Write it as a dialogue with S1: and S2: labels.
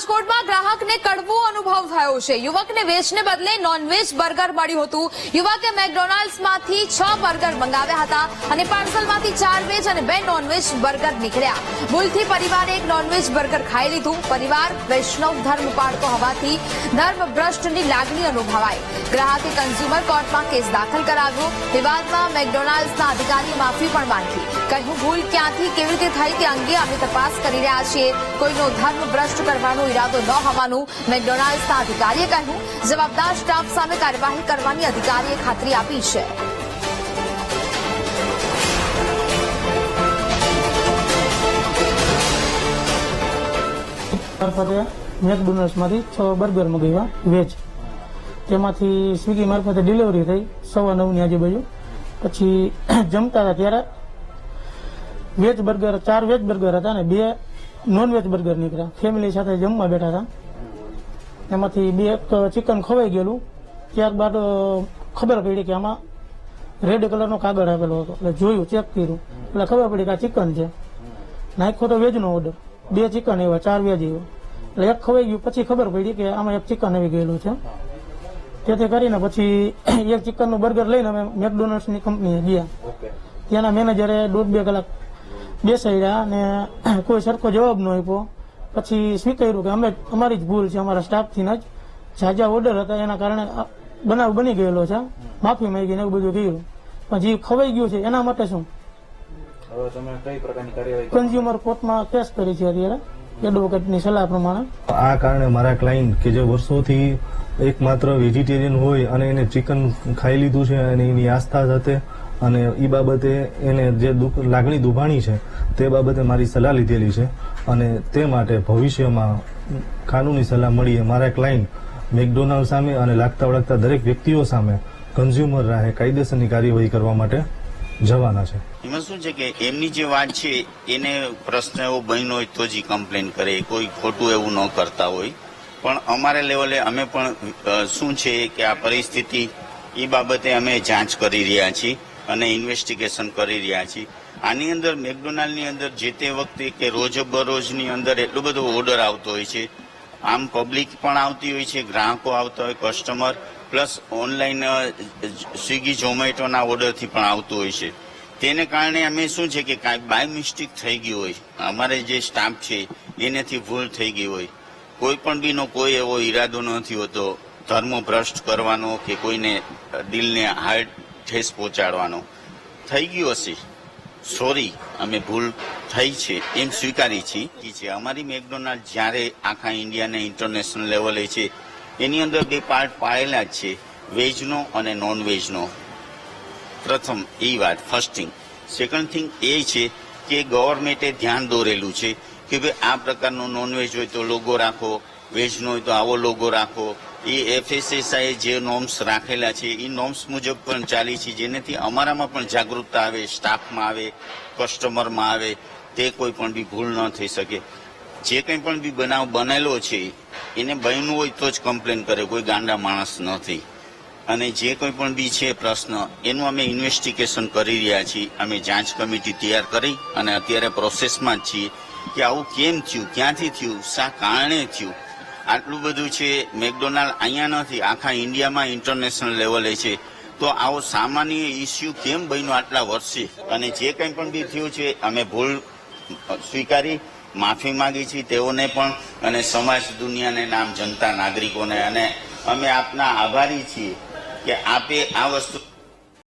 S1: રાજકોટમાં ગ્રાહકને કડવો અનુભવ થયો છે। યુવકને વેજને બદલે નોનવેજ બર્ગર મળ્યું હતું। યુવકે મેકડોનાલ્ડ્સમાંથી 6 બર્ગર મંગાવ્યા હતા અને પાર્સલમાંથી 4 વેજ અને 2 નોનવેજ બર્ગર નીકળ્યા। ભૂલથી પરિવારે એક નોનવેજ બર્ગર ખાઈ લીધું। પરિવાર વૈષ્ણવ ધર્મ પાળતો હોવાથી ધર્મભ્રષ્ટની લાગણી અનુભવાઈ। ગ્રાહકે કન્ઝ્યુમર કોર્ટમાં કેસ દાખલ કરાવ્યો। વિવાદમાં મેકડોનાલ્ડ્સના અધિકારીએ માફી પણ માંગી। કહ્યું, ભૂલ ક્યાંથી કેવી રીતે થઈ તે અંગે અમે તપાસ કરી રહ્યા છીએ। કોઈનો ધર્મ ભ્રષ્ટ કરવાનો ઈરાદો ન હોવાનું મેકડોનાલ્ડ્સના અધિકારીએ કહ્યું। જવાબદાર સ્ટાફ સામે કાર્યવાહી કરવાની અધિકારીએ ખાતરી આપી છે।
S2: મેકડોનાલ્ડ્સમાંથી 6 બર્ગર મંગાવ્યા વેજ, તેમાંથી સ્વિગી મારફતે ડિલિવરી થઈ 9:15ની આજુબાજુ। પછી જમતા હતા ત્યારે વેજ બર્ગર 4 વેજ બર્ગર હતા અને 2 નોનવેજ બર્ગર નીકળ્યા। ફેમિલી સાથે જમવા બેઠા હતા, એમાંથી 2 ચિકન ખવાઈ ગયેલું। ત્યારબાદ ખબર પડી કે આમાં રેડ કલરનો કાગળ આપેલો હતો, એટલે જોયું, ચેક કર્યું, એટલે ખબર પડી કે આ ચિકન છે। નાખ્યો તો વેજનો ઓર્ડર, 2 ચિકન આવ્યા, 4 વેજ આવ્યો, એટલે એક ખવાઈ ગયું। પછી ખબર પડી કે આમાં એક ચિકન આવી ગયેલું છે। તેથી કરીને પછી એક ચિકનનું બર્ગર લઈને અમે મેકડોનાલ્ડ્સની કંપનીએ ગયા। ત્યાંના મેનેજરે 1.5-2 કલાક બેસાડ્યા અને કોઈ સરખો જવાબ ન આપ્યો। પછી સ્વીકાર્યું કે અમારી જ ભૂલ છે, અમારા સ્ટાફથી જ ઝાઝા ઓર્ડર હતા, એના કારણે બનાવ બની ગયેલો છે, માફી માંગીને એવું બધું કર્યું। પણ જે ખવાઈ ગયું છે એના માટે શું, કન્ઝ્યુમર કોર્ટમાં કેસ કરી છે અત્યારે એડવોકેટની સલાહ પ્રમાણે।
S3: આ કારણે મારા ક્લાયન્ટ કે જે વર્ષોથી એકમાત્ર વેજીટેરિયન હોય અને એને ચિકન ખાઈ લીધું છે અને એની આસ્થા સાથે અને એ બાબતે એને જે લાગણી દુભાણી છે તે બાબતે મારી સલાહ લીધેલી છે અને તે માટે ભવિષ્યમાં કાનૂની સલાહ મળીએ મારા ક્લાયન્ટ મેકડોનાલ્ડ સામે અને લાગતા વળગતા દરેક વ્યક્તિઓ સામે કન્ઝ્યુમર રાહે કાયદેસરની કાર્યવાહી કરવા માટે જવાના છે।
S4: એમાં શું છે કે એમની જે વાત છે એને પ્રશ્ન એવો બન્યો હોય તો જ કમ્પ્લેન કરે, કોઈ ખોટું એવું ન કરતા હોય। પણ અમારા લેવલે અમે પણ શું છે કે આ પરિસ્થિતિ એ બાબતે અમે જાંચ કરી રહ્યા છીએ અને ઇન્વેસ્ટિગેશન કરી રહ્યા છીએ। આની અંદર મેકડોનાલ્ડની અંદર જે તે વખતે કે રોજબરોજની અંદર એટલો બધો ઓર્ડર આવતો હોય છે, આમ પબ્લિક પણ આવતી હોય છે, ગ્રાહકો આવતા હોય, કસ્ટમર પ્લસ ઓનલાઈન સ્વિગી ઝોમેટોના ઓર્ડરથી પણ આવતું હોય છે। તેને કારણે અમે શું છે કે કાંઈ બાય મિસ્ટેક થઈ ગયું હોય, અમારે જે સ્ટાફ છે એનેથી ભૂલ થઈ ગઈ હોય, કોઈ પણ બીનો કોઈ એવો ઈરાદો નથી હોતો ધર્મ ભ્રષ્ટ કરવાનો કે કોઈને દિલને હાર્ટ ઠેસ પહોંચાડવાનો। થઈ ગયું હશે, સોરી, અમે ભૂલ થઈ છે એમ સ્વીકારી છીએ। અમારી મેકડોનાલ્ડ જ્યારે આખા ઇન્ડિયાને ઇન્ટરનેશનલ લેવલે છે એની અંદર 2 પાર્ટ પાડેલા જ છે, વેજનો અને નોનવેજનો। પ્રથમ એ વાત, ફર્સ્ટ થિંગ। સેકન્ડ થિંગ એ છે કે ગવર્મેન્ટે ધ્યાન દોરેલું છે કે ભાઈ આ પ્રકારનો નોનવેજ હોય તો લોગો રાખો, વેજનો હોય તો આવો લોગો રાખો। એ FSSAએ જે નોર્મ્સ રાખેલા છે એ નોર્મ્સ મુજબ પણ ચાલી છે, જેનાથી અમારામાં પણ જાગૃતતા આવે, સ્ટાફમાં આવે, કસ્ટમરમાં આવે, તે કોઈ પણ બી ભૂલ ન થઈ શકે। જે કંઈ પણ બી બનાવ બનેલો છે એને બન્યું હોય તો જ કમ્પ્લેન કરે, કોઈ ગાંડા માણસ નથી। અને જે કોઈ પણ બી છે પ્રશ્ન એનું અમે ઇન્વેસ્ટિગેશન કરી રહ્યા છીએ। અમે જાંચ કમિટી તૈયાર કરી અને અત્યારે પ્રોસેસમાં જ છીએ કે આવું કેમ થયું, ક્યાંથી થયું, શા કારણે થયું। આટલું બધું છે, મેકડોનાલ્ડ અહીંયા નથી, આખા ઇન્ડિયામાં ઇન્ટરનેશનલ લેવલે છે, તો આવો સામાન્ય ઇસ્યુ કેમ બન્યો આટલા વર્ષે। અને જે કંઈ પણ બી થયું છે અમે ભૂલ સ્વીકારી, માફી માંગી છીએ તેઓને પણ અને સમાજ દુનિયાને, નામ જનતા નાગરિકોને, અને અમે આપના આભારી છીએ કે આપે આ વસ્તુ